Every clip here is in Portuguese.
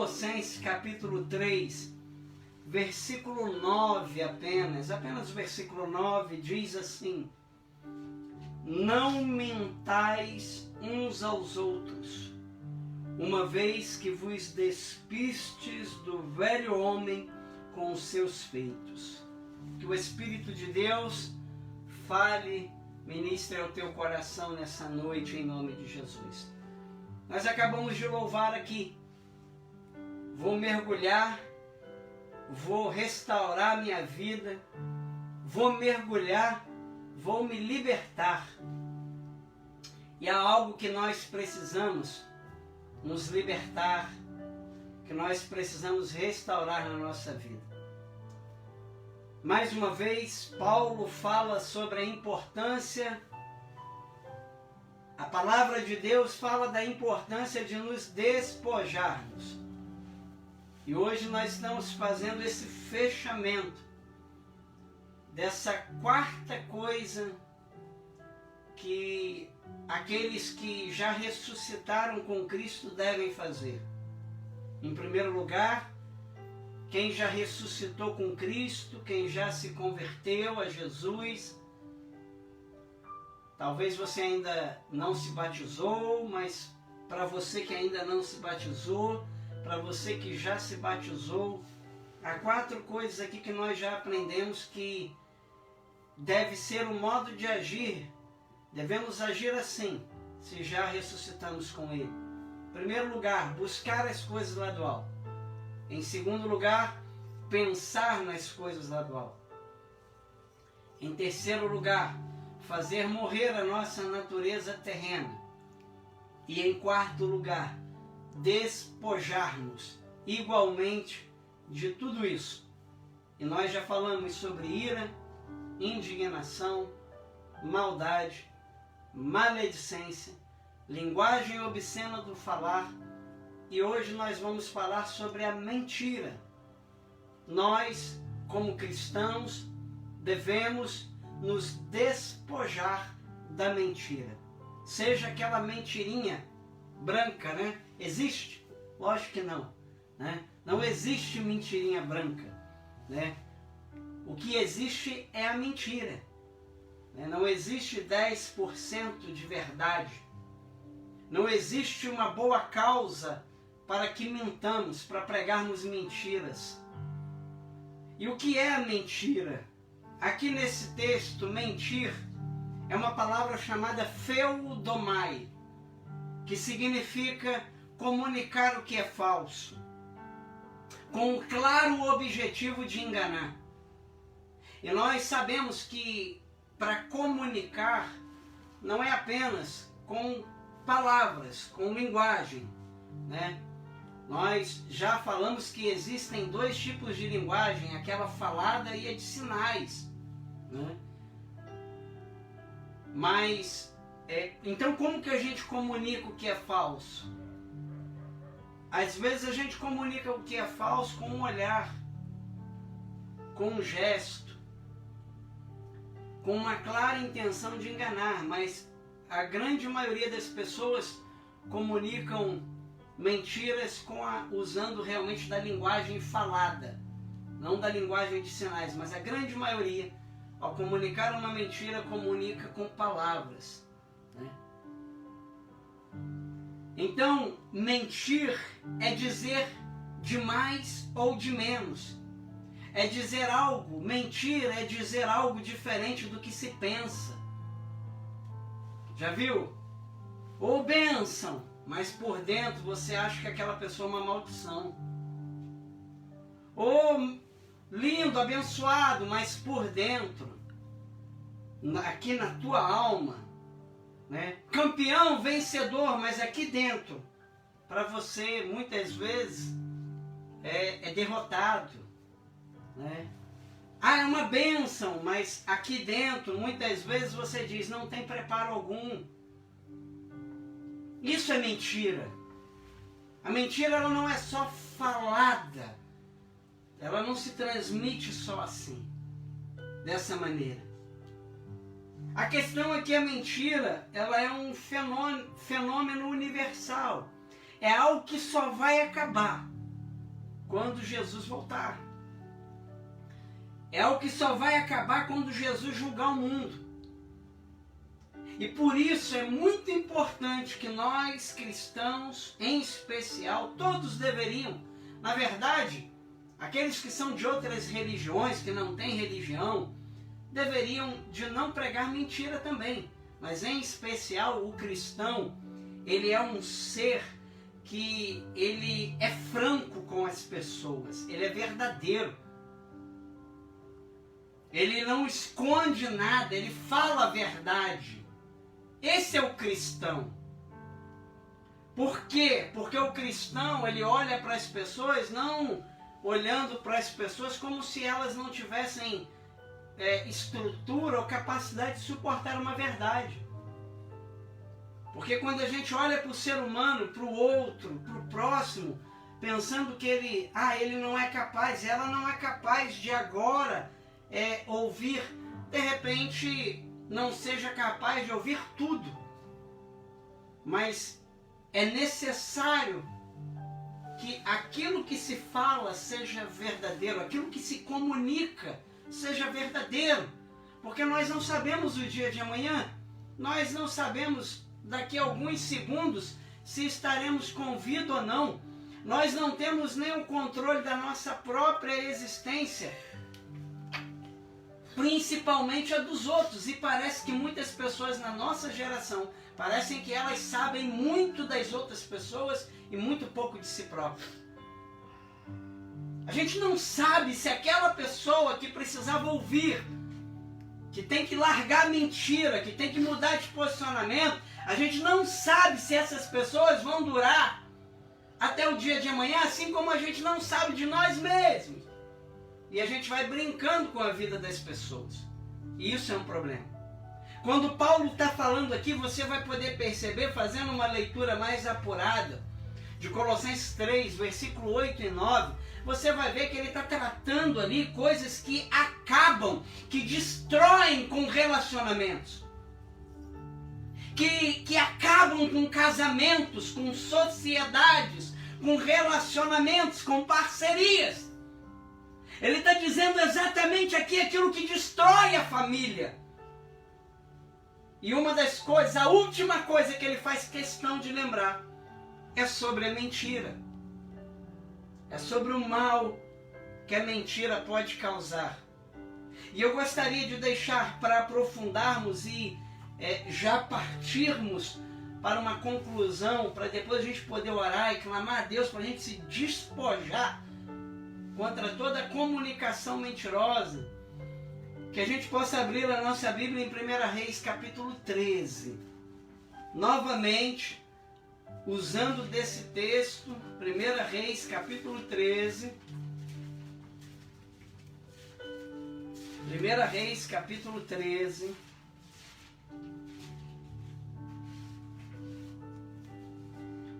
Colossenses capítulo 3, versículo 9 apenas o versículo 9 diz assim: não mentais uns aos outros, uma vez que vos despistes do velho homem com os seus feitos. Que o Espírito de Deus fale, ministre ao teu coração nessa noite, em nome de Jesus. Nós acabamos de louvar aqui. Vou mergulhar, vou restaurar minha vida, vou mergulhar, vou me libertar. E há algo que nós precisamos nos libertar, que nós precisamos restaurar na nossa vida. Mais uma vez, Paulo fala sobre a importância, a palavra de Deus fala da importância de nos despojarmos. E hoje nós estamos fazendo esse fechamento dessa quarta coisa que aqueles que já ressuscitaram com Cristo devem fazer. Em primeiro lugar, quem já ressuscitou com Cristo, quem já se converteu a Jesus. Talvez você ainda não se batizou, mas para você que ainda não se batizou, para você que já se batizou, há quatro coisas aqui que nós já aprendemos que deve ser o modo de agir. Devemos agir assim, se já ressuscitamos com Ele. Em primeiro lugar, buscar as coisas lá do alto. Em segundo lugar, pensar nas coisas lá do alto. Em terceiro lugar, fazer morrer a nossa natureza terrena. E em quarto lugar, despojar-nos igualmente de tudo isso. E nós já falamos sobre ira, indignação, maldade, maledicência, linguagem obscena do falar, e hoje nós vamos falar sobre a mentira. Nós, como cristãos, devemos nos despojar da mentira. Seja aquela mentirinha branca, né? Existe? Lógico que não, né? Não existe mentirinha branca, né? O que existe é a mentira, né? Não existe 10% de verdade. Não existe uma boa causa para que mentamos, para pregarmos mentiras. E o que é a mentira? Aqui nesse texto, mentir é uma palavra chamada feudomai, que significa comunicar o que é falso, com um claro objetivo de enganar. E nós sabemos que para comunicar não é apenas com palavras, com linguagem, né? Nós já falamos que existem dois tipos de linguagem, aquela falada e a de sinais, né? Mas, então como que a gente comunica o que é falso? Às vezes a gente comunica o que é falso com um olhar, com um gesto, com uma clara intenção de enganar, mas a grande maioria das pessoas comunicam mentiras usando realmente da linguagem falada, não da linguagem de sinais, mas a grande maioria, ao comunicar uma mentira, comunica com palavras, né? Então, mentir é dizer de mais ou de menos. É dizer algo, mentir é dizer algo diferente do que se pensa. Já viu? Ou bênção, mas por dentro você acha que aquela pessoa é uma maldição. Ou lindo, abençoado, mas por dentro, aqui na tua alma, né? Campeão, vencedor, mas aqui dentro, para você muitas vezes é derrotado, né? Ah, é uma bênção, mas aqui dentro muitas vezes você diz, não tem preparo algum. Isso é mentira. A mentira ela não é só falada, ela não se transmite só assim, dessa maneira. A questão é que a mentira, ela é um fenômeno universal. É algo que só vai acabar. quando Jesus voltar. É algo que só vai acabar quando Jesus julgar o mundo. E por isso é muito importante que nós cristãos, em especial, todos deveriam, na verdade, aqueles que são de outras religiões, que não têm religião, deveriam de não pregar mentira também. Mas em especial o cristão, ele é um ser que ele é franco com as pessoas, ele é verdadeiro. Ele não esconde nada, ele fala a verdade. Esse é o cristão. Por quê? Porque o cristão, ele olha para as pessoas, não olhando para as pessoas como se elas não tivessem estrutura ou capacidade de suportar uma verdade. Porque quando a gente olha para o ser humano, para o outro, para o próximo, pensando que ele não é capaz, ela não é capaz de agora ouvir, de repente não seja capaz de ouvir tudo. Mas é necessário que aquilo que se fala seja verdadeiro, aquilo que se comunica seja verdadeiro. Porque nós não sabemos o dia de amanhã, nós não sabemos daqui a alguns segundos se estaremos com vida ou não. Nós não temos nem o controle da nossa própria existência, principalmente a dos outros. E parece que muitas pessoas na nossa geração parecem que elas sabem muito das outras pessoas e muito pouco de si próprias. A gente não sabe se aquela pessoa que precisava ouvir, que tem que largar a mentira, que tem que mudar de posicionamento, a gente não sabe se essas pessoas vão durar até o dia de amanhã, assim como a gente não sabe de nós mesmos. E a gente vai brincando com a vida das pessoas. E isso é um problema. Quando Paulo está falando aqui, você vai poder perceber, fazendo uma leitura mais apurada, de Colossenses 3, versículo 8 e 9, você vai ver que ele está tratando ali coisas que acabam, que destroem com relacionamentos. Que acabam com casamentos, com sociedades, com relacionamentos, com parcerias. Ele está dizendo exatamente aqui aquilo que destrói a família. E uma das coisas, a última coisa que ele faz questão de lembrar, é sobre a mentira. É sobre o mal que a mentira pode causar. E eu gostaria de deixar para aprofundarmos e já partirmos para uma conclusão, para depois a gente poder orar e clamar a Deus para a gente se despojar contra toda a comunicação mentirosa, que a gente possa abrir a nossa Bíblia em 1 Reis capítulo 13. Novamente, usando desse texto, 1 Reis capítulo 13. 1 Reis capítulo 13.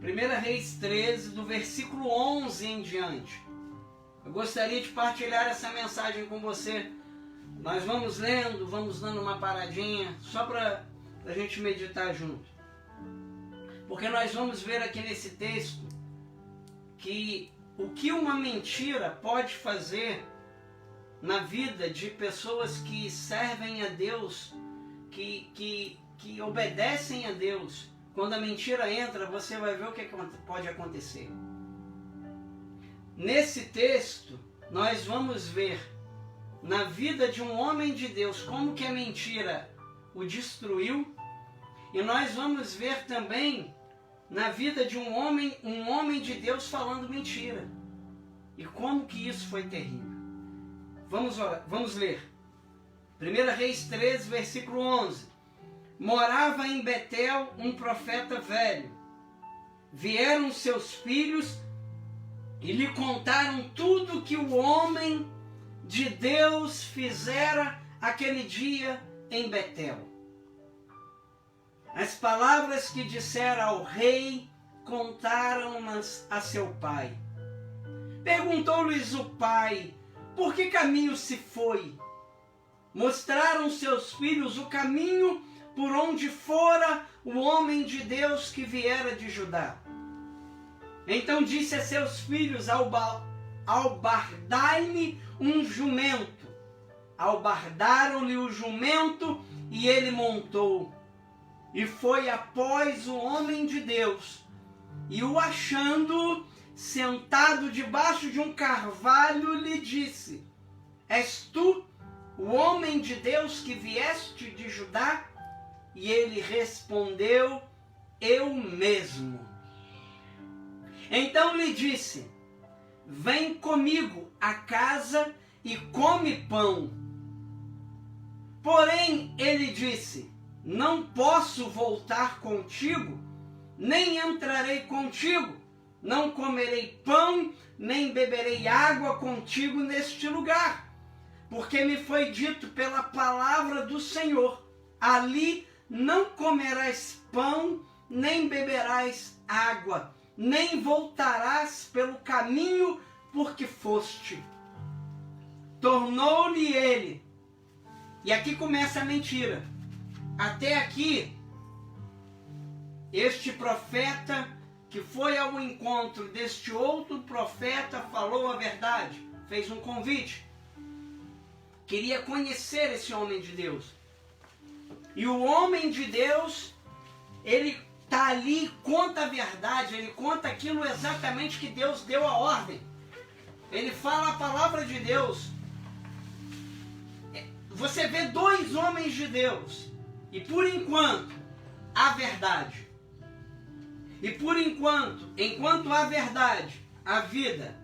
1 Reis 13, do versículo 11 em diante. Eu gostaria de partilhar essa mensagem com você. Nós vamos lendo, vamos dando uma paradinha, só para a gente meditar junto. Porque nós vamos ver aqui nesse texto que o que uma mentira pode fazer na vida de pessoas que servem a Deus, que obedecem a Deus. Quando a mentira entra, você vai ver o que pode acontecer. Nesse texto, nós vamos ver na vida de um homem de Deus como que a mentira o destruiu. E nós vamos ver também na vida de um homem de Deus falando mentira. E como que isso foi terrível. Vamos ler. 1 Reis 13, versículo 11. Morava em Betel um profeta velho. Vieram seus filhos e lhe contaram tudo que o homem de Deus fizera aquele dia em Betel. As palavras que dissera ao rei, contaram-nas a seu pai. Perguntou-lhes o pai, por que caminho se foi? Mostraram seus filhos o caminho por onde fora o homem de Deus que viera de Judá. Então disse a seus filhos, albardai-me um jumento. Albardaram-lhe o jumento e ele montou. E foi após o homem de Deus, e o achando sentado debaixo de um carvalho, lhe disse: És tu o homem de Deus que vieste de Judá? E ele respondeu: Eu mesmo. Então lhe disse: Vem comigo à casa e come pão. Porém ele disse: Não posso voltar contigo, nem entrarei contigo, não comerei pão, nem beberei água contigo neste lugar, porque me foi dito pela palavra do Senhor: ali não comerás pão, nem beberás água, nem voltarás pelo caminho por que foste. Tornou-lhe ele, e aqui começa a mentira. Até aqui, este profeta que foi ao encontro deste outro profeta falou a verdade, fez um convite, queria conhecer esse homem de Deus. E o homem de Deus, ele está ali, conta a verdade, ele conta aquilo exatamente que Deus deu a ordem. Ele fala a palavra de Deus. Você vê dois homens de Deus, e por enquanto, a verdade. E por enquanto há verdade, a vida,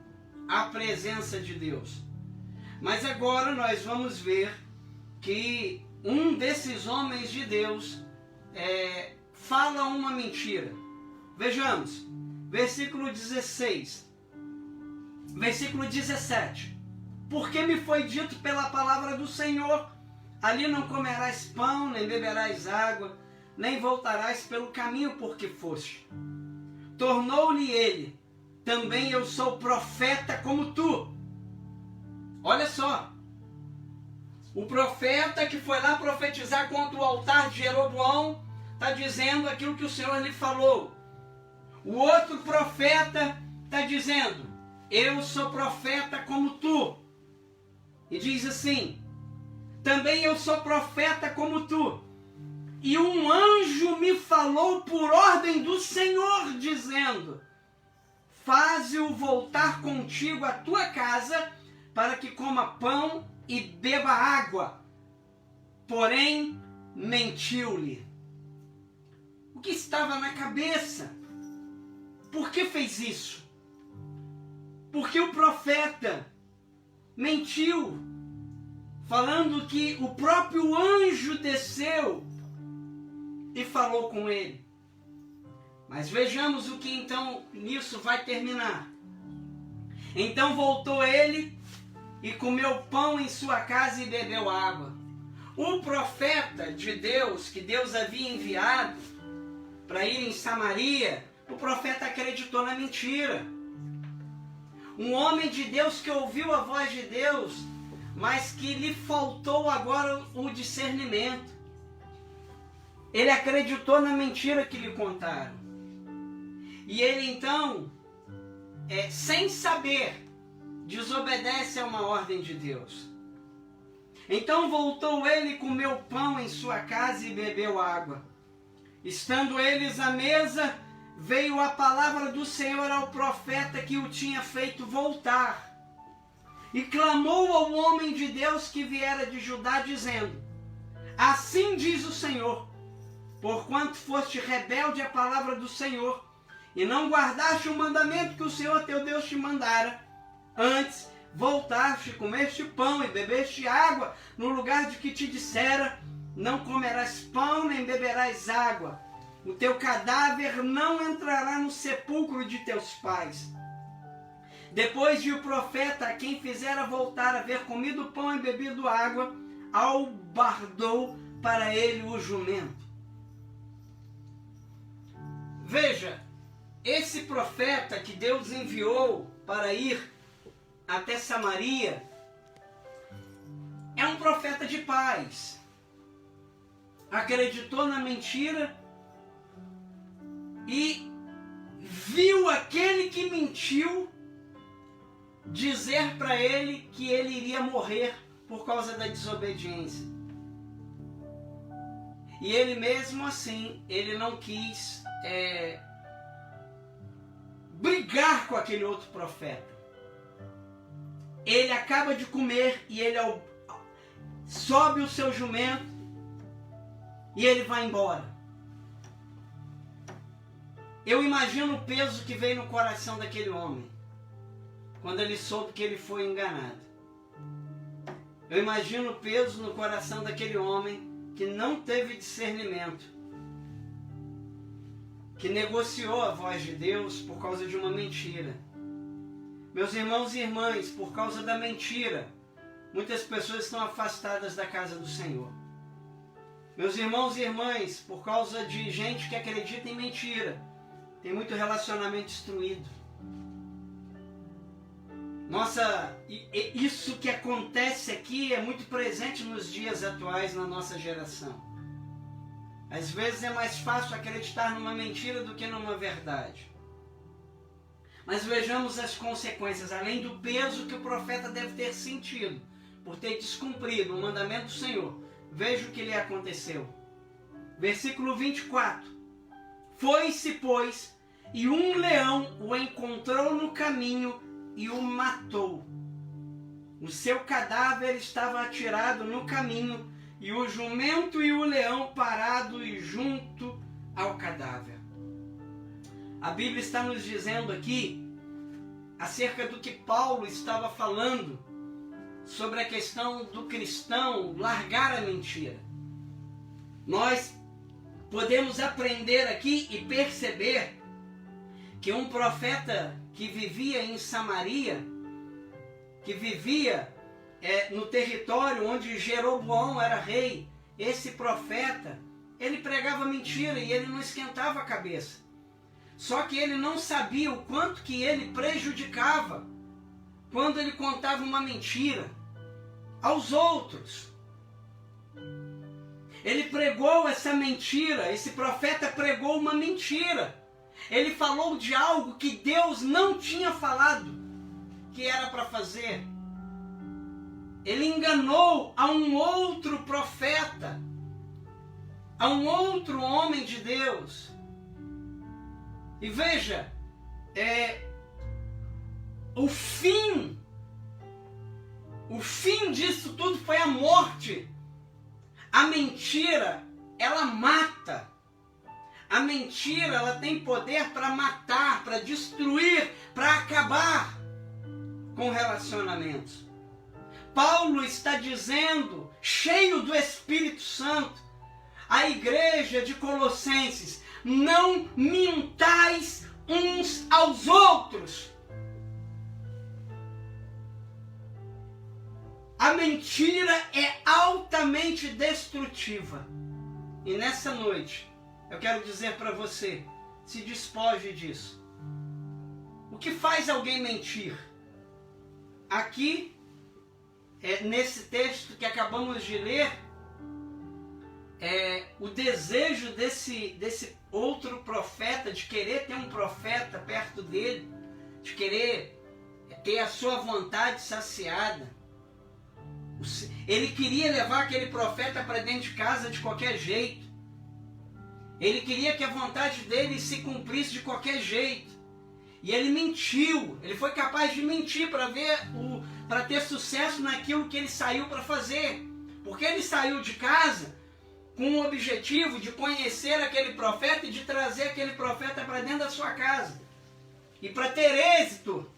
a presença de Deus. Mas agora nós vamos ver que um desses homens de Deus fala uma mentira. Vejamos, versículo 16, versículo 17. Porque me foi dito pela palavra do Senhor: ali não comerás pão, nem beberás água, nem voltarás pelo caminho por que foste. Tornou-lhe ele: também eu sou profeta como tu. Olha só, o profeta que foi lá profetizar contra o altar de Jeroboão está dizendo aquilo que o Senhor lhe falou. O outro profeta está dizendo: eu sou profeta como tu. E diz assim: também eu sou profeta como tu. E um anjo me falou por ordem do Senhor, dizendo: faze-o voltar contigo à tua casa, para que coma pão e beba água. Porém, mentiu-lhe. O que estava na cabeça? Por que fez isso? Porque o profeta mentiu, falando que o próprio anjo desceu e falou com ele. Mas vejamos o que então nisso vai terminar. Então voltou ele e comeu pão em sua casa e bebeu água. O profeta de Deus, que Deus havia enviado para ir em Samaria, o profeta acreditou na mentira. Um homem de Deus que ouviu a voz de Deus, mas que lhe faltou agora o discernimento. Ele acreditou na mentira que lhe contaram. E ele então, sem saber, desobedece a uma ordem de Deus. Então voltou ele e comeu pão em sua casa e bebeu água. Estando eles à mesa, veio a palavra do Senhor ao profeta que o tinha feito voltar. E clamou ao homem de Deus que viera de Judá, dizendo: assim diz o Senhor, porquanto foste rebelde à palavra do Senhor, e não guardaste o mandamento que o Senhor teu Deus te mandara, antes voltaste, comeste pão e bebeste água no lugar de que te dissera: não comerás pão nem beberás água, o teu cadáver não entrará no sepulcro de teus pais. Depois de o profeta, a quem fizera voltar, haver comido pão e bebido água, albardou para ele o jumento. Veja, esse profeta que Deus enviou para ir até Samaria é um profeta de paz. Acreditou na mentira e viu aquele que mentiu dizer para ele que ele iria morrer por causa da desobediência. E ele mesmo assim, ele não quis brigar com aquele outro profeta. Ele acaba de comer e ele sobe o seu jumento e ele vai embora. Eu imagino o peso que veio no coração daquele homem quando ele soube que ele foi enganado. Eu imagino o peso no coração daquele homem que não teve discernimento, que negociou a voz de Deus por causa de uma mentira. Meus irmãos e irmãs, por causa da mentira, muitas pessoas estão afastadas da casa do Senhor. Meus irmãos e irmãs, por causa de gente que acredita em mentira, tem muito relacionamento destruído. Isso que acontece aqui é muito presente nos dias atuais na nossa geração. Às vezes é mais fácil acreditar numa mentira do que numa verdade. Mas vejamos as consequências, além do peso que o profeta deve ter sentido por ter descumprido o mandamento do Senhor. Veja o que lhe aconteceu. Versículo 24. Foi-se, pois, e um leão o encontrou no caminho e o matou. O seu cadáver estava atirado no caminho, e o jumento e o leão parado e junto ao cadáver. A Bíblia está nos dizendo aqui acerca do que Paulo estava falando sobre a questão do cristão largar a mentira. Nós podemos aprender aqui e perceber que um profeta que vivia em Samaria, que vivia no território onde Jeroboão era rei, esse profeta, ele pregava mentira e ele não esquentava a cabeça. Só que ele não sabia o quanto que ele prejudicava quando ele contava uma mentira aos outros. Ele pregou essa mentira, esse profeta pregou uma mentira. Ele falou de algo que Deus não tinha falado que era para fazer. Ele enganou a um outro profeta, a um outro homem de Deus. E veja, o fim disso tudo foi a morte. A mentira, ela mata. A mentira, ela tem poder para matar, para destruir, para acabar com relacionamentos. Paulo está dizendo, cheio do Espírito Santo, à igreja de Colossenses: não mintais uns aos outros. A mentira é altamente destrutiva. E nessa noite, eu quero dizer para você, se despoje disso. O que faz alguém mentir? Aqui, nesse texto que acabamos de ler, o desejo desse outro profeta, de querer ter um profeta perto dele, de querer ter a sua vontade saciada. Ele queria levar aquele profeta para dentro de casa de qualquer jeito. Ele queria que a vontade dele se cumprisse de qualquer jeito. E ele mentiu. Ele foi capaz de mentir para ter sucesso naquilo que ele saiu para fazer. Porque ele saiu de casa com o objetivo de conhecer aquele profeta e de trazer aquele profeta para dentro da sua casa. E para ter êxito,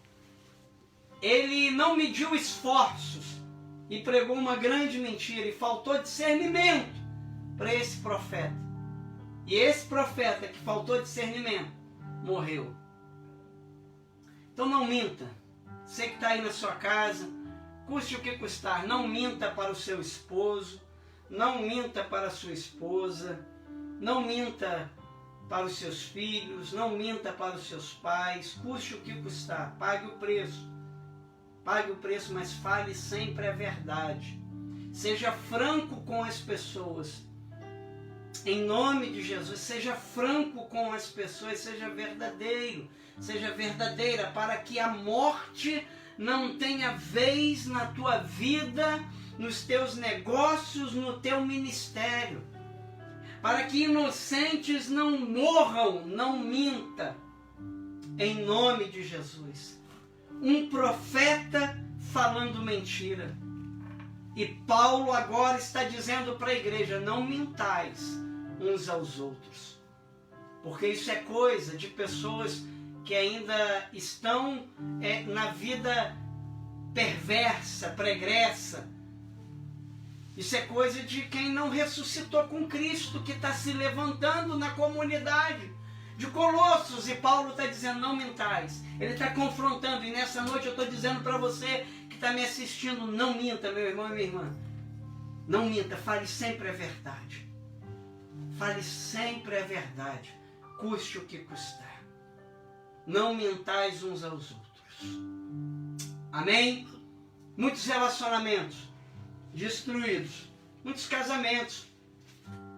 ele não mediu esforços e pregou uma grande mentira, e faltou discernimento para esse profeta. E esse profeta que faltou discernimento, morreu. Então não minta. Você que está aí na sua casa, custe o que custar, não minta para o seu esposo, não minta para a sua esposa, não minta para os seus filhos, não minta para os seus pais, custe o que custar, pague o preço. Pague o preço, mas fale sempre a verdade. Seja franco com as pessoas. Em nome de Jesus, seja franco com as pessoas, seja verdadeiro, seja verdadeira, para que a morte não tenha vez na tua vida, nos teus negócios, no teu ministério. Para que inocentes não morram, não minta. Em nome de Jesus. Um profeta falando mentira. E Paulo agora está dizendo para a igreja, não mintais uns aos outros. Porque isso é coisa de pessoas que ainda estão na vida perversa, pregressa. Isso é coisa de quem não ressuscitou com Cristo, que está se levantando na comunidade de Colossos. E Paulo está dizendo, não mintais. Ele está confrontando. E nessa noite eu estou dizendo para você que está me assistindo, não minta, meu irmão e minha irmã. Não minta, fale sempre a verdade. Fale sempre a verdade, custe o que custar. Não mintais uns aos outros. Amém? Muitos relacionamentos destruídos. Muitos casamentos.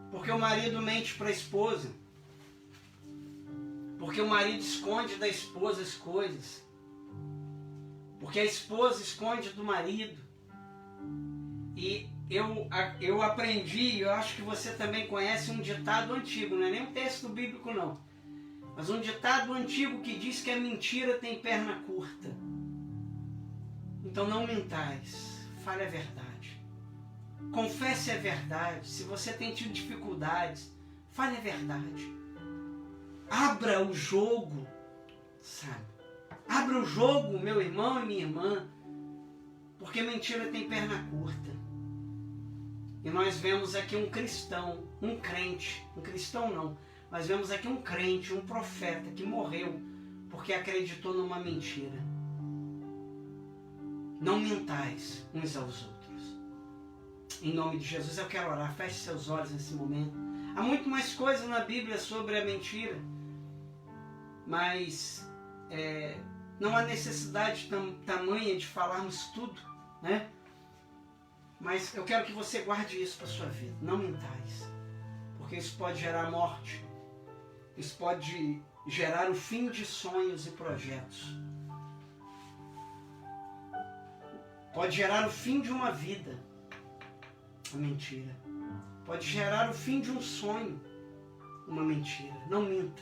Porque o marido mente para a esposa. Porque o marido esconde da esposa as coisas. Porque a esposa esconde do marido. E eu aprendi, eu acho que você também conhece um ditado antigo, não é nem um texto bíblico não. Mas um ditado antigo que diz que a mentira tem perna curta. Então não mintais, fale a verdade. Confesse a verdade. Se você tem tido dificuldades, fale a verdade. Abra o jogo, sabe? Abra o jogo, meu irmão e minha irmã, porque mentira tem perna curta. E nós vemos aqui um cristão, um crente, um cristão não, mas vemos aqui um crente, um profeta que morreu porque acreditou numa mentira. Não mintais uns aos outros. Em nome de Jesus eu quero orar, feche seus olhos nesse momento. Há muito mais coisa na Bíblia sobre a mentira, mas não há necessidade tamanha de falarmos tudo, né? Mas eu quero que você guarde isso para a sua vida. Não mintais. Porque isso pode gerar morte. Isso pode gerar o fim de sonhos e projetos. Pode gerar o fim de uma vida. A mentira. Pode gerar o fim de um sonho. Uma mentira. Não minta.